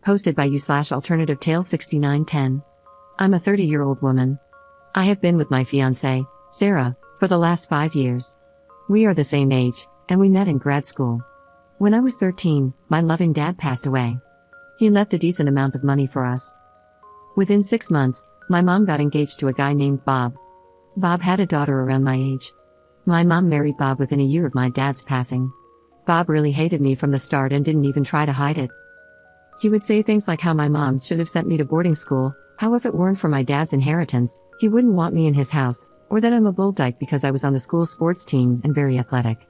Posted by you/alternative tale 6910. I'm a 30-year-old woman. I have been with my fiancé, Sarah, for the last 5 years. We are the same age, and we met in grad school. When I was 13, my loving dad passed away. He left a decent amount of money for us. Within 6 months, my mom got engaged to a guy named Bob. Bob had a daughter around my age. My mom married Bob within a year of my dad's passing. Bob really hated me from the start and didn't even try to hide it. He would say things like how my mom should have sent me to boarding school, how if it weren't for my dad's inheritance, he wouldn't want me in his house, or that I'm a bull dyke because I was on the school sports team and very athletic.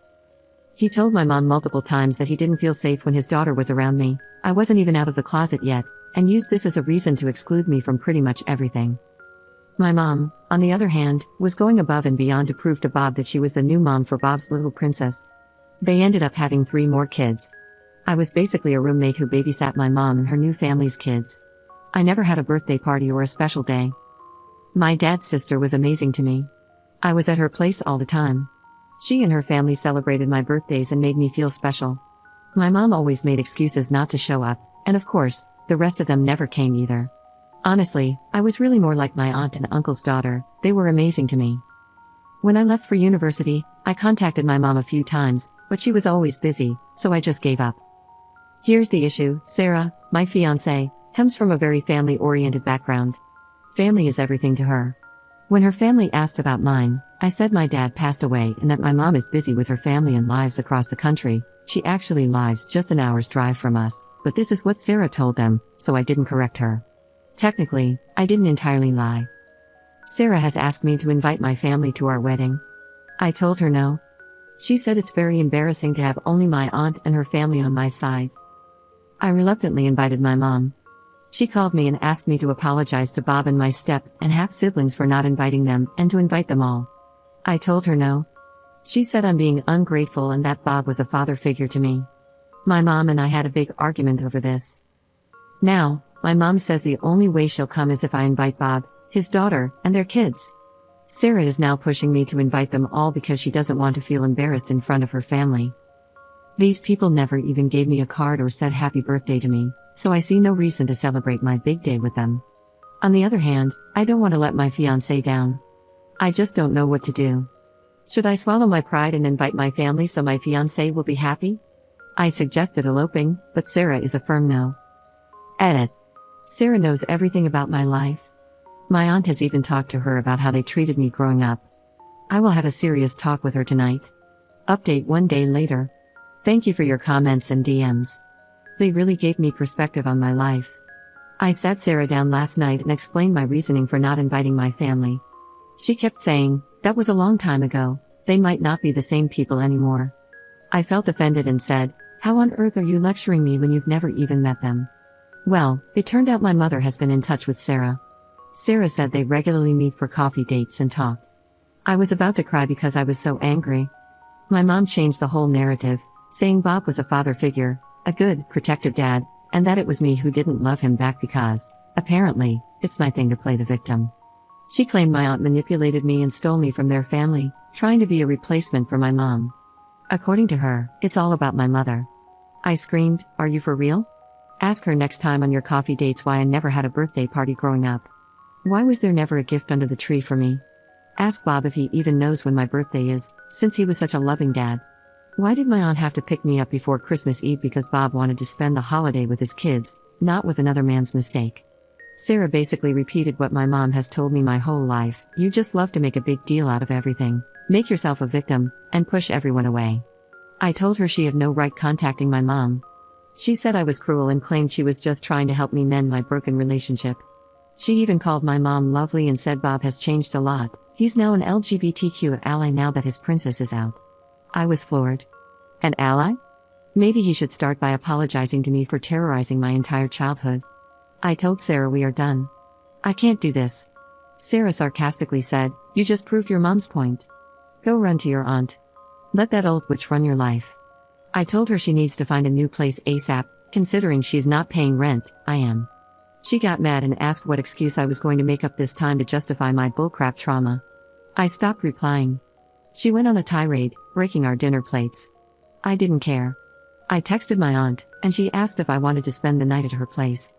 He told my mom multiple times that he didn't feel safe when his daughter was around me, I wasn't even out of the closet yet, and used this as a reason to exclude me from pretty much everything. My mom, on the other hand, was going above and beyond to prove to Bob that she was the new mom for Bob's little princess. They ended up having 3 more kids. I was basically a roommate who babysat my mom and her new family's kids. I never had a birthday party or a special day. My dad's sister was amazing to me. I was at her place all the time. She and her family celebrated my birthdays and made me feel special. My mom always made excuses not to show up, and of course, the rest of them never came either. Honestly, I was really more like my aunt and uncle's daughter, they were amazing to me. When I left for university, I contacted my mom a few times, but she was always busy, so I just gave up. Here's the issue, Sarah, my fiancé, comes from a very family-oriented background. Family is everything to her. When her family asked about mine, I said my dad passed away and that my mom is busy with her family and lives across the country. She actually lives just an hour's drive from us, but this is what Sarah told them, so I didn't correct her. Technically, I didn't entirely lie. Sarah has asked me to invite my family to our wedding. I told her no. She said it's very embarrassing to have only my aunt and her family on my side. I reluctantly invited my mom. She called me and asked me to apologize to Bob and my step and half-siblings for not inviting them and to invite them all. I told her no. She said I'm being ungrateful and that Bob was a father figure to me. My mom and I had a big argument over this. Now, my mom says the only way she'll come is if I invite Bob, his daughter, and their kids. Sarah is now pushing me to invite them all because she doesn't want to feel embarrassed in front of her family. These people never even gave me a card or said happy birthday to me, so I see no reason to celebrate my big day with them. On the other hand, I don't want to let my fiancé down. I just don't know what to do. Should I swallow my pride and invite my family so my fiancé will be happy? I suggested eloping, but Sarah is a firm no. Edit. Sarah knows everything about my life. My aunt has even talked to her about how they treated me growing up. I will have a serious talk with her tonight. Update 1 day later. Thank you for your comments and DMs. They really gave me perspective on my life. I sat Sarah down last night and explained my reasoning for not inviting my family. She kept saying, that was a long time ago, they might not be the same people anymore. I felt offended and said, how on earth are you lecturing me when you've never even met them? Well, it turned out my mother has been in touch with Sarah. Sarah said they regularly meet for coffee dates and talk. I was about to cry because I was so angry. My mom changed the whole narrative, saying Bob was a father figure, a good, protective dad, and that it was me who didn't love him back because, apparently, it's my thing to play the victim. She claimed my aunt manipulated me and stole me from their family, trying to be a replacement for my mom. According to her, it's all about my mother. I screamed, are you for real? Ask her next time on your coffee dates why I never had a birthday party growing up. Why was there never a gift under the tree for me? Ask Bob if he even knows when my birthday is, since he was such a loving dad. Why did my aunt have to pick me up before Christmas Eve because Bob wanted to spend the holiday with his kids, not with another man's mistake? Sarah basically repeated what my mom has told me my whole life, you just love to make a big deal out of everything, make yourself a victim, and push everyone away. I told her she had no right contacting my mom. She said I was cruel and claimed she was just trying to help me mend my broken relationship. She even called my mom lovely and said Bob has changed a lot, he's now an LGBTQ ally now that his princess is out. I was floored. An ally? Maybe he should start by apologizing to me for terrorizing my entire childhood. I told Sarah we are done. I can't do this. Sarah sarcastically said, you just proved your mom's point. Go run to your aunt. Let that old witch run your life. I told her she needs to find a new place ASAP, considering she's not paying rent, I am. She got mad and asked what excuse I was going to make up this time to justify my bullcrap trauma. I stopped replying. She went on a tirade, breaking our dinner plates. I didn't care. I texted my aunt, and she asked if I wanted to spend the night at her place.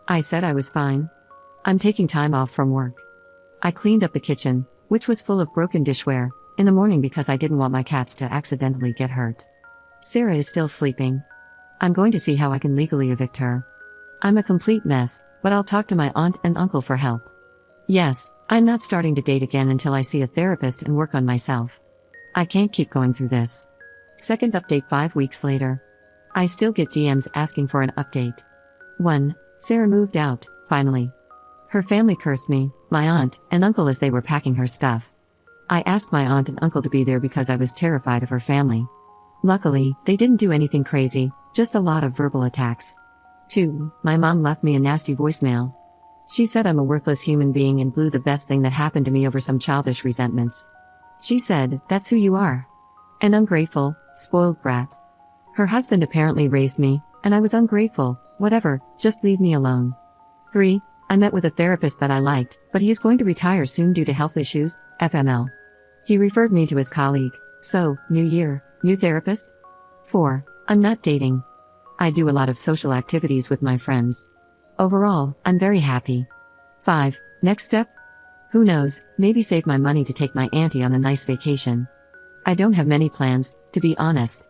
I said I was fine. I'm taking time off from work. I cleaned up the kitchen, which was full of broken dishware, in the morning because I didn't want my cats to accidentally get hurt. Sarah is still sleeping. I'm going to see how I can legally evict her. I'm a complete mess, but I'll talk to my aunt and uncle for help. Yes, I'm not starting to date again until I see a therapist and work on myself. I can't keep going through this. Second update 5 weeks later. I still get DMs asking for an update. 1. Sarah moved out, finally. Her family cursed me, my aunt, and uncle as they were packing her stuff. I asked my aunt and uncle to be there because I was terrified of her family. Luckily, they didn't do anything crazy, just a lot of verbal attacks. 2. My mom left me a nasty voicemail. She said I'm a worthless human being and blew the best thing that happened to me over some childish resentments. She said, "That's who you are. An ungrateful, spoiled brat." Her husband apparently raised me, and I was ungrateful, whatever, just leave me alone. 3. I met with a therapist that I liked, but he is going to retire soon due to health issues, FML. He referred me to his colleague, so, new year, new therapist? 4. I'm not dating. I do a lot of social activities with my friends. Overall, I'm very happy. 5. Next step? Who knows, maybe save my money to take my auntie on a nice vacation. I don't have many plans, to be honest.